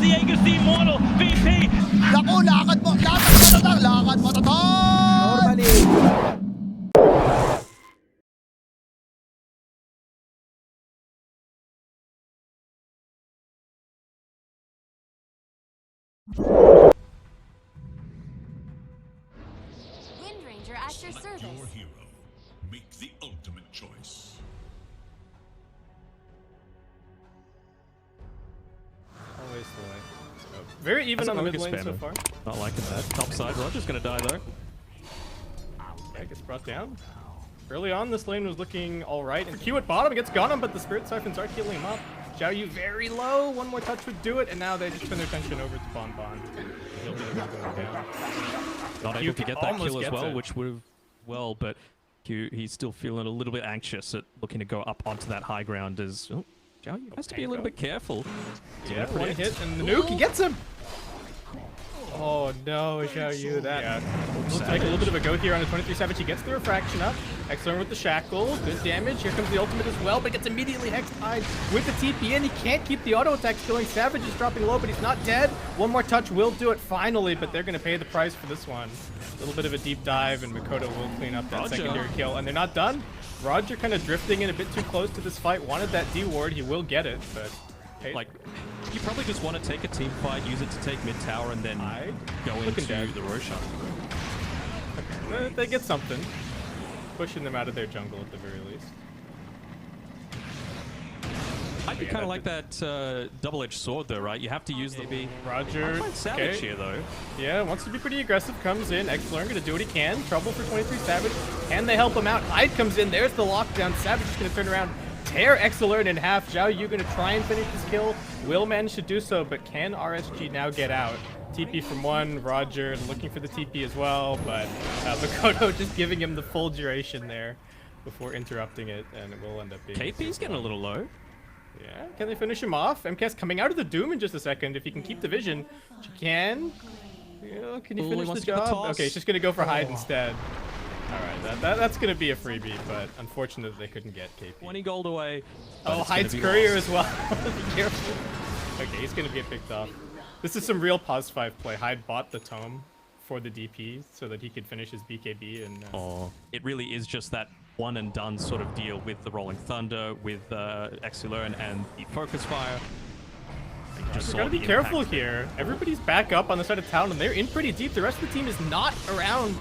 Diego's the immortal VP. Naku, lakad mo tatang, lakad mo tatang! Normally. Wind Ranger at your Select service. your hero. Make the ultimate choice. Always the way. So, very even on the mid lane so far. Not liking that. Top side, Roger's gonna die though. Yeah, gets brought down. Early on, this lane was looking alright. And Q at bottom gets got him, but the Spirit Siphons are killing him up. Xiao Yu very low. One more touch would do it, and now they just turn their attention over to Bon Bon. He'll be the one going down. Not Q able to get that almost kill as gets well, it. which would have, well, but Q, he's still feeling a little bit anxious at looking to go up onto that high ground as, oh, Xiao Yu has to be a little bit careful. Yeah, one hit, and the nuke, he gets him! Oh no, Xiao Yu, that looks like a little bit of a go here on the 23 Savage. He gets the refraction up. Excellent with the shackle. Good damage. Here comes the ultimate as well, but gets immediately hexed high with the TP in. He can't keep the auto attack killing. Savage is dropping low, but he's not dead. One more touch will do it finally, but they're going to pay the price for this one. A little bit of a deep dive, and Makoto will clean up that secondary kill. And they're not done. Roger kind of drifting in a bit too close to this fight. Wanted that D ward. He will get it, but... Like, you probably just want to take a team fight, use it to take mid tower, and then go into the Roshan. They get something. Pushing them out of their jungle at the very least. I'd be kind of like that double-edged sword, though, right? You have to use the Roger. Savage here, though. Yeah, wants to be pretty aggressive. Comes in. X-Learn gonna do what he can. Trouble for 23 Savage. Can they help him out? Hyde comes in. There's the lockdown. Savage is gonna turn around. Tear X-Alert in half. Xiao Yu gonna try and finish this kill. Will manage to do so, but can RSG now get out? TP from one, Roger looking for the TP as well, but Makoto just giving him the full duration there before interrupting it, and it will end up being... KP's getting a little low. Yeah, can they finish him off? MKS coming out of the Doom in just a second. If he can keep the vision, she can. Yeah, can he finish the job? Okay, he's just gonna go for Hyde instead. Alright, that's going to be a freebie, but unfortunate that they couldn't get KP. 20 gold away. Oh, Hyde's courier as well. Be careful. Okay, he's going to get picked off. This is some real pos 5 play. Hyde bought the tome for the DP so that he could finish his BKB. And it really is just that one and done sort of deal with the Rolling Thunder, with Exilern and the Focus Fire. Just gotta be careful here. Everybody's back up on the side of town, and they're in pretty deep. The rest of the team is not around.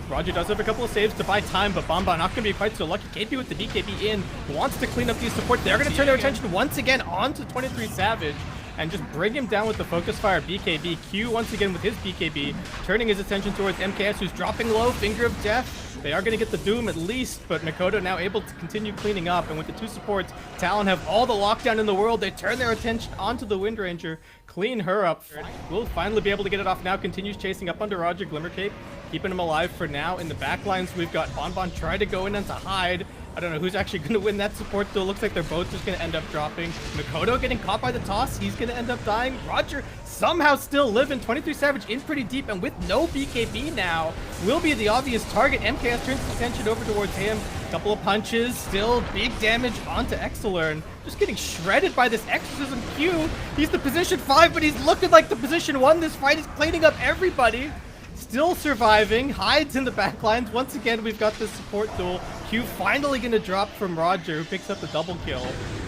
Roger does have a couple of saves to buy time, but Bon Bon not going to be quite so lucky. KP with the BKB in, wants to clean up these supports. They're going to turn their attention once again onto 23 Savage and just bring him down with the Focus Fire BKB. Q once again with his BKB, turning his attention towards MKS, who's dropping low, Finger of Death. They are going to get the Doom at least, but Makoto now able to continue cleaning up. And with the two supports, Talon have all the lockdown in the world. They turn their attention onto the Wind Ranger, clean her up. We'll finally be able to get it off now. Continues chasing up under Roger. Glimmer Cape, keeping him alive for now. In the backlines, we've got Bon Bon try to go in and to hide. I don't know who's actually going to win that support, though. Looks like they're both just going to end up dropping. Makoto getting caught by the toss. He's going to end up dying. Roger somehow still living. 23 Savage in pretty deep, and with no BKB now, will be the obvious target. MKS turns his attention over towards him. Couple of punches, still big damage onto Exilern. Just getting shredded by this Exorcism Q. He's the position 5, but he's looking like the position 1. This fight is cleaning up everybody. Still surviving. Hides in the backlines. Once again, we've got this support duel. Q finally going to drop from Roger, who picks up the double kill.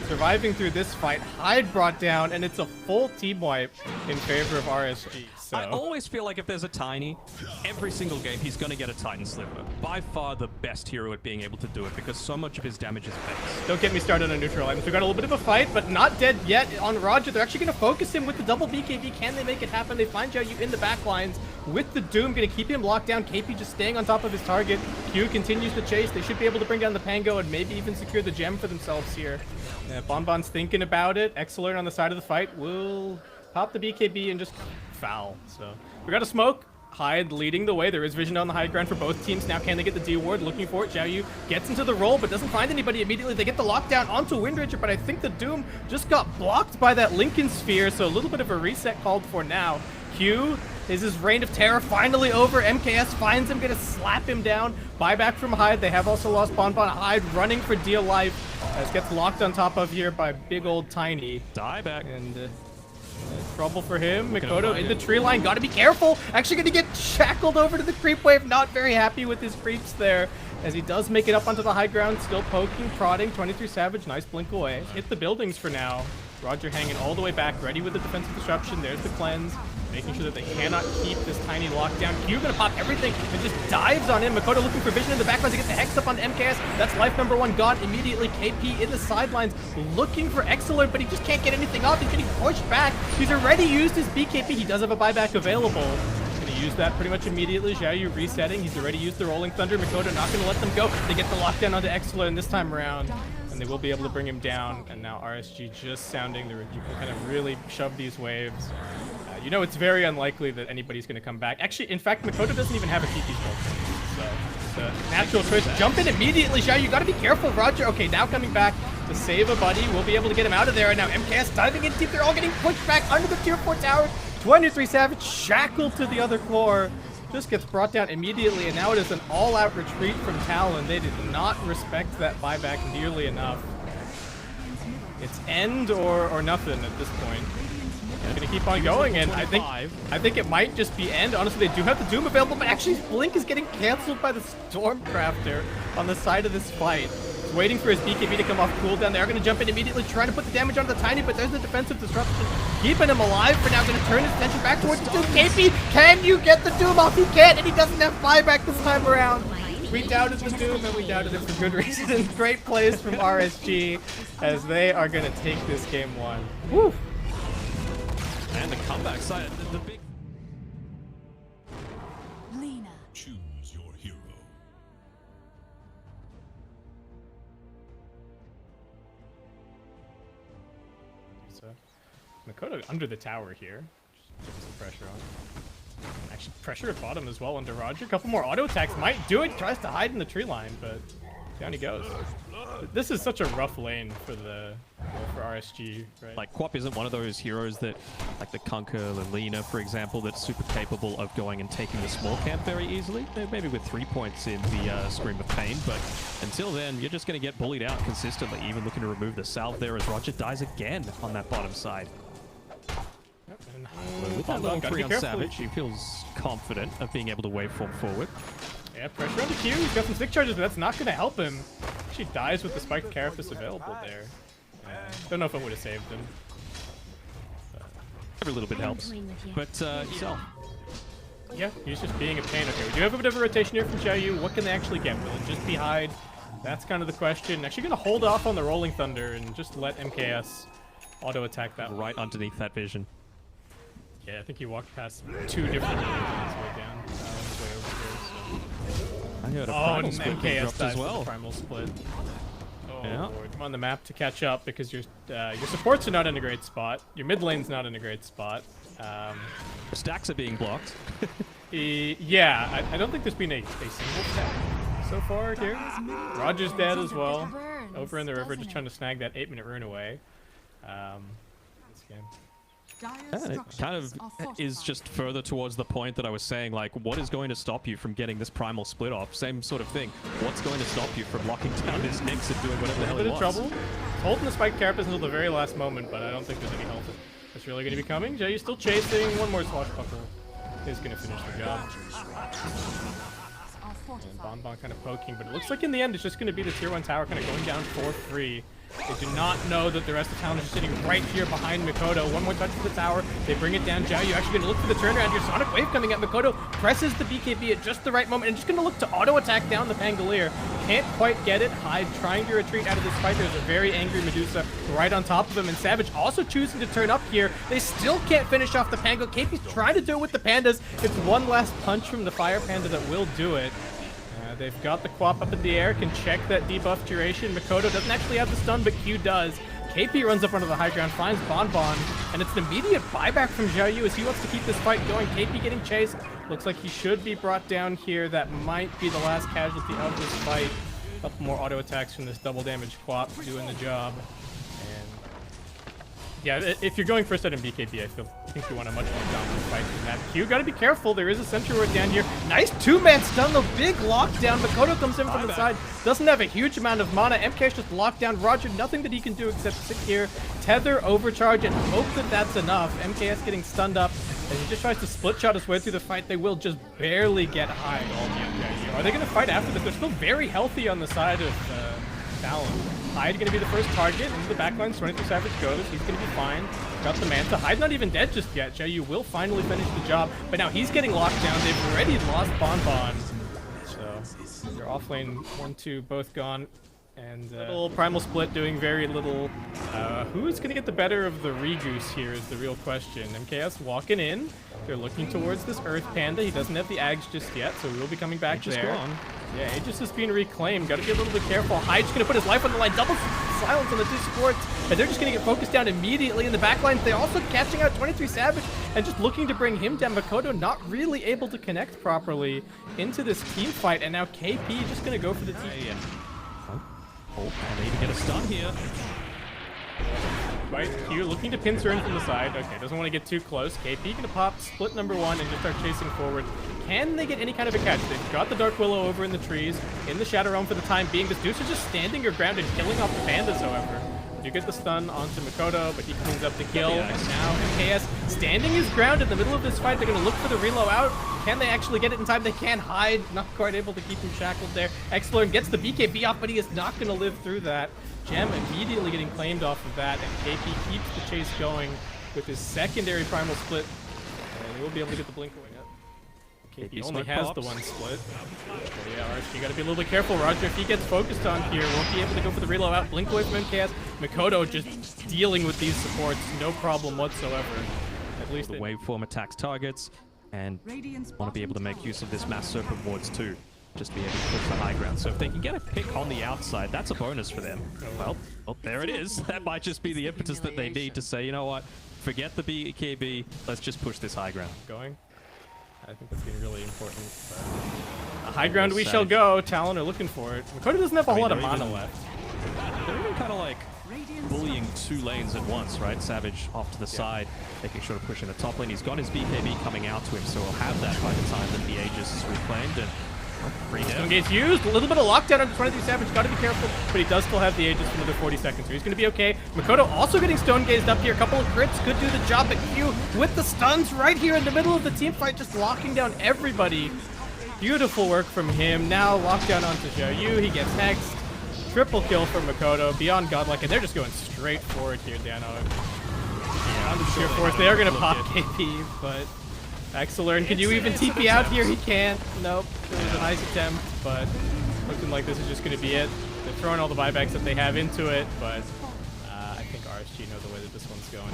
Surviving through this fight. Hyde brought down, and it's a full team wipe in favor of RSG. So. I always feel like if there's a Tiny, every single game he's going to get a Titan Sliver. By far the best hero at being able to do it because so much of his damage is base. Don't get me started on neutral items. We got a little bit of a fight, but not dead yet on Roger. They're actually going to focus him with the double BKB. Can they make it happen? They find Xiao Yu in the back lines with the Doom. Going to keep him locked down. KP just staying on top of his target. Q continues to chase. They should be able to bring down the Pango and maybe even secure the gem for themselves here. Bon Bon's thinking about it. Exilern on the side of the fight will pop the BKB and just foul. So we got a smoke. Hyde leading the way. There is vision on the high ground for both teams. Now can they get the D ward? Looking for it. Xiao Yu gets into the roll but doesn't find anybody immediately. They get the lockdown onto Wind Ranger, but I think the Doom just got blocked by that Lincoln Sphere, so a little bit of a reset called for now. Q, is his reign of terror finally over? MKS finds him, gonna slap him down. Buyback from Hyde. They have also lost Bon Bon. Hyde running for dear life as gets locked on top of here by big old Tiny. Die back. And trouble for him. Mikoto in the tree line, gotta be careful. Actually gonna get shackled over to the creep wave. Not very happy with his creeps there, as he does make it up onto the high ground, still poking, prodding. 23 Savage, nice blink away. Hit the buildings for now. Roger hanging all the way back, ready with the defensive disruption. There's the cleanse, making sure that they cannot keep this tiny lockdown. Q gonna pop everything and just dives on him. Makoto looking for vision in the background to get the hex up on MKS. That's life number 1 gone immediately. KP in the sidelines looking for Excellent, but he just can't get anything off. He's getting pushed back. He's already used his BKP. He does have a buyback available. Gonna use that pretty much immediately. Xiaoyu resetting. He's already used the Rolling Thunder. Makoto not gonna let them go. They get the lockdown onto Excellent this time around. They will be able to bring him down, and now RSG just sounding the you can kind of really shove these waves. You know, it's very unlikely that anybody's going to come back. Actually, in fact, Makoto doesn't even have a TP spell, so it's a natural choice. Jump in immediately, Xiao. You got to be careful, Roger. Okay, now coming back to save a buddy. We'll be able to get him out of there, and now MKS diving in deep. They're all getting pushed back under the tier 4 tower. 23 Savage shackled to the other floor. Just gets brought down immediately, and now it is an all-out retreat from Talon. They did not respect that buyback nearly enough. It's end or nothing at this point. They're gonna keep on going, and I think it might just be end. Honestly, they do have the Doom available, but actually Blink is getting canceled by the Stormcrafter on the side of this fight. He's waiting for his BKB to come off cooldown. They are gonna jump in immediately, trying to put the damage onto the Tiny, but there's the defensive disruption, keeping him alive for now. Gonna turn his attention back towards the Doom. KP, can you get the Doom off? He can't, and he doesn't have buyback this time around. We doubted the Doom, and we doubted it for good reason. Great plays from RSG, as they are gonna take this game 1. Woo! And the comeback side, the big... Choose your hero. So, Makoto under the tower here. Just put some pressure on. Actually, pressure at bottom as well under Roger. A couple more auto attacks might do it. Tries to hide in the tree line, but down he goes. This is such a rough lane for RSG, right? Like, Quap isn't one of those heroes that, like the Kunkka, the Lina, for example, that's super capable of going and taking the small camp very easily. Maybe with 3 points in the Scream of Pain, but until then, you're just going to get bullied out consistently, even looking to remove the salve there as Roger dies again on that bottom side. With that level 3 on Savage, he feels confident of being able to waveform forward. Yeah, pressure on the Q. He's got some stick charges, but that's not going to help him. Actually dies with the spiked carapace available there. Don't know if it would have saved him. Every little bit helps. But, yourself. Yeah, he's just being a pain. Okay, we do have a bit of a rotation here from Xiaoyu. What can they actually get? Will it just be hide? That's kind of the question. Actually going to hold off on the Rolling Thunder and just let MKS auto-attack that right underneath that vision. Yeah, I think he walked past 2 different lanes on his way down. His way over here, so. I heard a primal split MKS dropped as well. Primal split. Oh, Yeah. Lord. I'm on the map to catch up because your supports are not in a great spot. Your mid lane's not in a great spot. The stacks are being blocked. Yeah, I don't think there's been a single stack so far here. Roger's dead as well. Over in the river, just trying to snag that 8-minute rune away. This game. Yeah, it kind of is just further towards the point that I was saying, like, what is going to stop you from getting this primal split off? Same sort of thing. What's going to stop you from locking down his Nyx and doing whatever the hell he wants? Trouble. Holding the spike carapace until the very last moment, but I don't think there's any health that's really going to be coming. Jay's still chasing. One more swashbuckle is going to finish the job. And Bonbon kind of poking, but it looks like in the end it's just going to be the tier 1 tower kind of going down 4-3. They do not know that the rest of Talon is just sitting right here behind Mikoto. One more touch to the tower. They bring it down. Xiaoyu actually going to look for the turnaround here. Sonic Wave coming at Mikoto. Presses the BKB at just the right moment and just going to look to auto-attack down the Pangolier. Can't quite get it. Hyde trying to retreat out of this fight. There's a very angry Medusa right on top of him. And Savage also choosing to turn up here. They still can't finish off the Pango. KP's trying to do it with the Pandas. It's one last punch from the Fire Panda that will do it. They've got the Quap up in the air, can check that debuff duration. Mikoto doesn't actually have the stun, but Q does. KP runs up onto the high ground, finds Bonbon, and it's an immediate buyback from Xiaoyu as he wants to keep this fight going. KP getting chased. Looks like he should be brought down here. That might be the last casualty of this fight. A couple more auto attacks from this double damage Quap doing the job. Yeah, if you're going first out in BKB, I think you want a much more dominant fight than that. Q, gotta be careful. There is a sentry ward down here. Nice 2-man stun, though. Big lockdown. Mikoto comes in from the side. doesn't have a huge amount of mana. MKS just locked down Roger. Nothing that he can do except sit here, tether, overcharge, and hope that that's enough. MKS getting stunned up, and he just tries to split shot his way through the fight. They will just barely get high. Are they going to fight after this? They're still very healthy on the side of Talon. Hyde going to be the first target. Into the backline, 23 Savage goes. He's going to be fine. Got the Manta. Hyde not even dead just yet. Xiaoyu will finally finish the job, but now he's getting locked down. They've already lost Bonbon. So they're off lane 1-2, both gone. And little Primal Split doing very little. Who's going to get the better of the Regoose here is the real question. MKS walking in. They're looking towards this Earth Panda. He doesn't have the Ags just yet, so we will be coming back there. Gone. Yeah, Aegis is being reclaimed. Got to be a little bit careful. Hyde's going to put his life on the line. Double silence on the two supports. And they're just going to get focused down immediately in the backline. They're also catching out 23 Savage and just looking to bring him down. Makoto not really able to connect properly into this team fight. And now KP just going to go for the team. Oh, and they even get a stun here. Right, Q looking to pincer in from the side. Okay, doesn't want to get too close. KP gonna pop split number 1 and just start chasing forward. Can they get any kind of a catch? They've got the Dark Willow over in the trees, in the Shadow Realm for the time being. This Deuce is just standing your ground and killing off the Pandas, however. You get the stun onto Makoto, but he cleans up the kill. And now MKS standing his ground in the middle of this fight. They're gonna look for the reload out. Can they actually get it in time? They can hide. Not quite able to keep him shackled there. Xlern gets the BKB off, but he is not gonna live through that. Gem immediately getting claimed off of that, and KP keeps the chase going with his secondary Primal Split. And he will be able to get the blink away. KP only has the one split. So yeah, RSG gotta be a little bit careful. Roger, if he gets focused on here, won't be able to go for the reload out. Blink away from MKS. Makoto just dealing with these supports, no problem whatsoever. At least the waveform attacks targets, and want to be able to make use of this Mass Serpent wards too. Just be able to push the high ground. So if they can get a pick on the outside, that's a bonus for them. Well, there it is. That might just be the impetus that they need to say, you know what, forget the BKB, let's just push this high ground. Going. I think that's getting really important. But high ground we shall go. Talon are looking for it. Makoto doesn't have a whole lot of mana left. They're even kind of like bullying 2 lanes at once, right? Savage off to the side, making sure to push in the top lane. He's got his BKB coming out to him, so he'll have that by the time that the Aegis is reclaimed. And Stone Gaze used. A little bit of lockdown on 23 Savage. Got to be careful, but he does still have the Aegis for another 40 seconds, so he's going to be okay. Makoto also getting Stone Gazed up here. A couple of crits could do the job, but Q with the stuns right here in the middle of the team fight, just locking down everybody. Beautiful work from him. Now lockdown onto Xiaoyu. He gets hexed. Triple kill from Makoto. Beyond godlike, and they're just going straight forward here, Danog. Yeah, on the sheer force. They are going to pop KP, but Xlern, can you even TP out here? He can't. Nope. It was a nice attempt, but looking like this is just going to be it. They're throwing all the buybacks that they have into it, but I think RSG know the way that this one's going.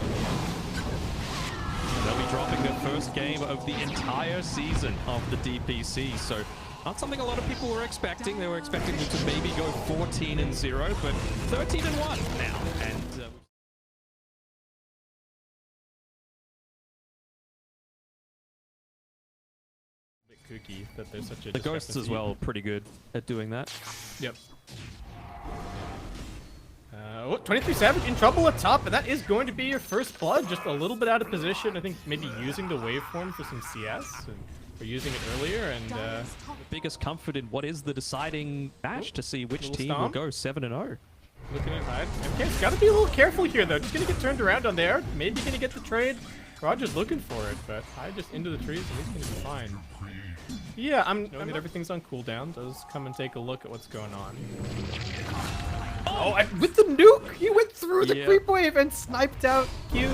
They'll be dropping their first game of the entire season of the DPC, so not something a lot of people were expecting. They were expecting them to maybe go 14-0, but 13-1 now. And kooky that there's such a the ghosts as well, pretty good at doing that. Yep. 23 Savage in trouble at top, and that is going to be your first blood. Just a little bit out of position. I think maybe using the waveform for some CS, or using it earlier, and the biggest comfort in what is the deciding match to see which team will go 7-0. Looking at Hyde. MK's got to be a little careful here, though. Just going to get turned around on there. Maybe going to get the trade. Roger's looking for it, but Hyde just into the trees, and he's going to be fine. Yeah, I'm knowing that everything's on cooldown. Does come and take a look at what's going on. Oh, with the nuke! He went through the creep wave and sniped out Q.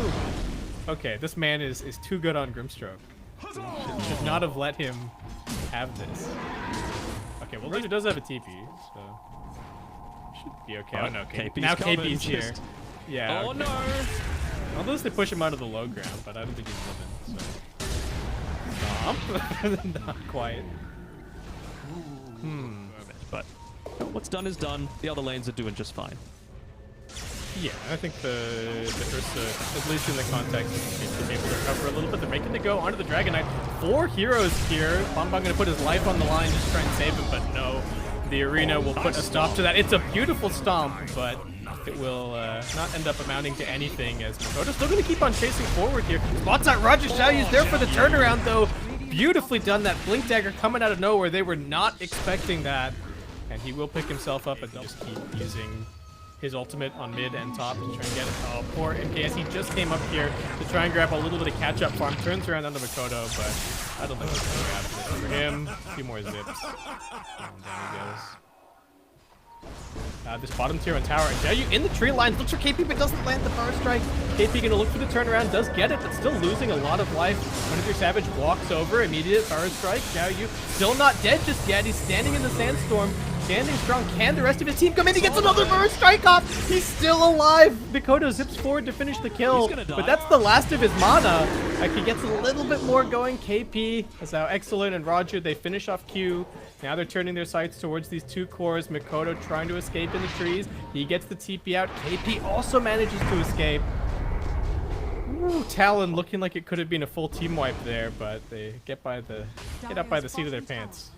Okay, this man is too good on Grimstroke. Should not have let him have this. Okay, well, Roger does have a TP, so should be okay. Oh no, now KP's here. Yeah. Oh okay. no! Although they push him out of the low ground, but I don't think he's living. So. Not quite. But what's done is done. The other lanes are doing just fine. Yeah, I think the Ursa, at least in the context, seems to be able to recover a little bit. They're making the go onto the Dragon Knight. 4 heroes here. Bonbon going to put his life on the line, just try and save him, but no. The arena will put a stop to that. It's a beautiful stomp, but it will not end up amounting to anything, as Makoto's still going to keep on chasing forward here. Spots out Roger Xiaoyu's there for the turnaround, though. Beautifully done. That Blink Dagger coming out of nowhere. They were not expecting that. And he will pick himself up, but just keep using his ultimate on mid and top to try and get it. Oh, poor MKS. He just came up here to try and grab a little bit of catch-up farm. Turns around onto Mikoto, but I don't think he's going to grab this for him. A few more zips. And down he goes. This bottom tier on tower. And you in the tree lines. Looks for KP, but doesn't land the power strike. KP gonna look for the turnaround. Does get it, but still losing a lot of life. 23 Savage walks over. Immediate power strike. Xiaoyu still not dead just yet. He's standing in the sandstorm. Standing strong. Can the rest of his team come in? He gets another burst strike off. He's still alive. Mikoto zips forward to finish the kill. But that's the last of his mana. Like, he gets a little bit more going. KP, that's how Excellent and Roger, they finish off Q. Now they're turning their sights towards these two cores. Mikoto trying to escape in the trees. He gets the TP out. KP also manages to escape. Ooh, Talon looking like it could have been a full team wipe there, but they get up by the seat of their pants.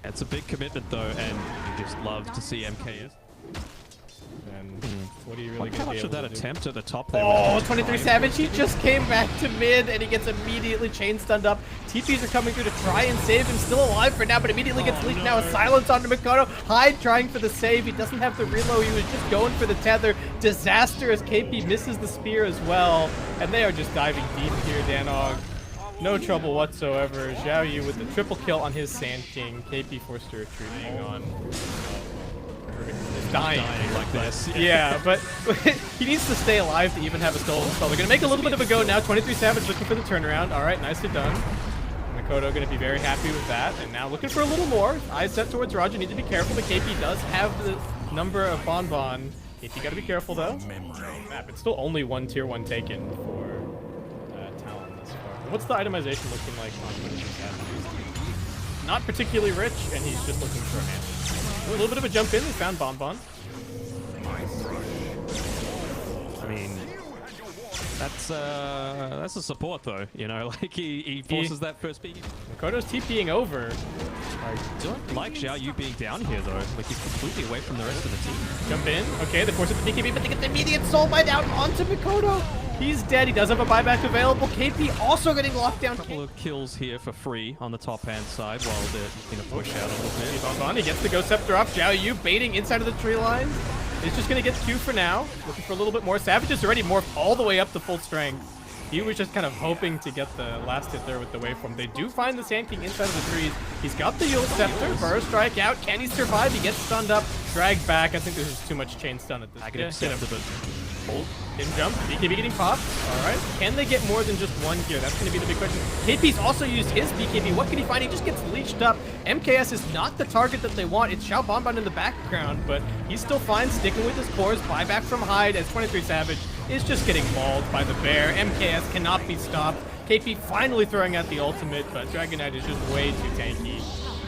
It's a big commitment though, and you just love to see MKS. And what are you really How going much to of that attempt at the top there? Oh, 23 Savage, he just came back to mid, and he gets immediately chain stunned up. TPs are coming through to try and save him, still alive for now, but immediately gets leaked now. A silence onto Mikoto. Hyde trying for the save. He doesn't have the reload. He was just going for the tether. Disaster as KP misses the spear as well. And they are just diving deep here, Danog. No trouble whatsoever. Xiaoyu with the triple kill on his Sand King. KP forced to retreat. Hang on. Is dying like this. Yeah, but he needs to stay alive to even have a stolen spell. They're going to make a little bit of a go now. 23 Savage looking for the turnaround. All right, nicely done. Mikoto going to be very happy with that. And now looking for a little more. Eyes set towards Roger. Need to be careful. The KP does have the number of Bonbon. KP got to be careful, though. Map. It's still only one tier 1 taken for Talon thus far. What's the itemization looking like on 23 Savage? Not particularly rich, and he's just looking for a man. A little bit of a jump in. They found Bonbon. I mean, that's a support though. You know, like he forces that first peek. Mikoto's TPing over. I don't like Xiaoyu being down here though. Like he's completely away from the rest of the team. Jump in. Okay, they force it to BKB, but they get the immediate soul bite out onto Mikoto. He's dead. He does have a buyback available. KP also getting locked down. A couple of kills here for free on the top hand side while they're going to push out a little bit. Bonbon, he gets the Ghost Scepter off. Xiaoyu baiting inside of the tree lines. He's just going to get Q for now. Looking for a little bit more. Savage is already morphed all the way up to full strength. He was just kind of hoping to get the last hit there with the waveform. They do find the Sand King inside of the trees. He's got the Yule Scepter. Burst strike out. Can he survive? He gets stunned up. Dragged back. I think there's just too much chain stun at this point. Hold. Didn't jump. BKB getting popped. Alright. Can they get more than just one here? That's going to be the big question. KP's also used his BKB. What can he find? He just gets leeched up. MKS is not the target that they want. It's Xiao Bonbon in the background, but he's still fine sticking with his cores. Buyback from Hyde as 23 Savage is just getting mauled by the bear. MKS cannot be stopped. KP finally throwing out the ultimate, but Dragon Knight is just way too tanky.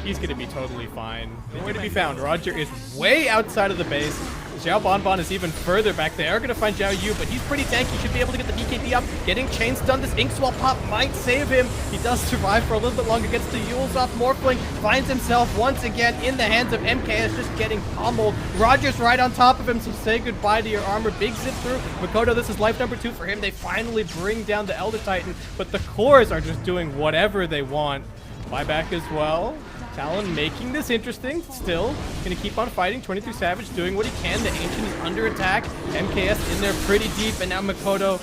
He's going to be totally fine. Nowhere to be found. Roger is way outside of the base. Xiao Bonbon is even further back. They are going to find Xiaoyu, but he's pretty tanky. Should be able to get the BKB up. Getting chain stunned. This Ink Swell pop might save him. He does survive for a little bit longer. Gets the Yules off. Morphling finds himself once again in the hands of MKS, just getting pummeled. Roger's right on top of him, so say goodbye to your armor. Big zip through. Mikoto, this is life number 2 for him. They finally bring down the Elder Titan, but the cores are just doing whatever they want. Buyback as well. Talon making this interesting still. Gonna keep on fighting. 23 Savage doing what he can. The Ancient is under attack. MKS in there pretty deep, and now Mikoto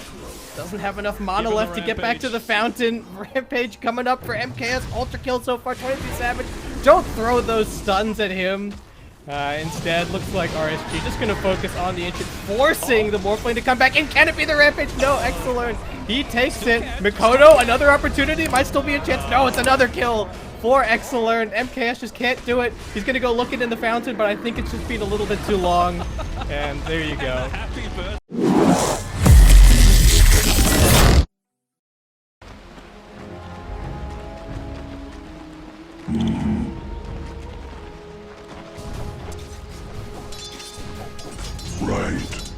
doesn't have enough mana left to get back to the fountain. Rampage coming up for MKS. Ultra kill so far. 23 Savage. Don't throw those stuns at him. Instead, looks like RSG just gonna focus on the Ancient, forcing the Morphling to come back. And can it be the Rampage? No, excellent. He takes it. Mikoto, another opportunity. Might still be a chance. No, it's another kill for Excellent. MKS just can't do it. He's gonna go looking in the fountain, but I think it's just been a little bit too long. And there you go. Happy birthday. Right.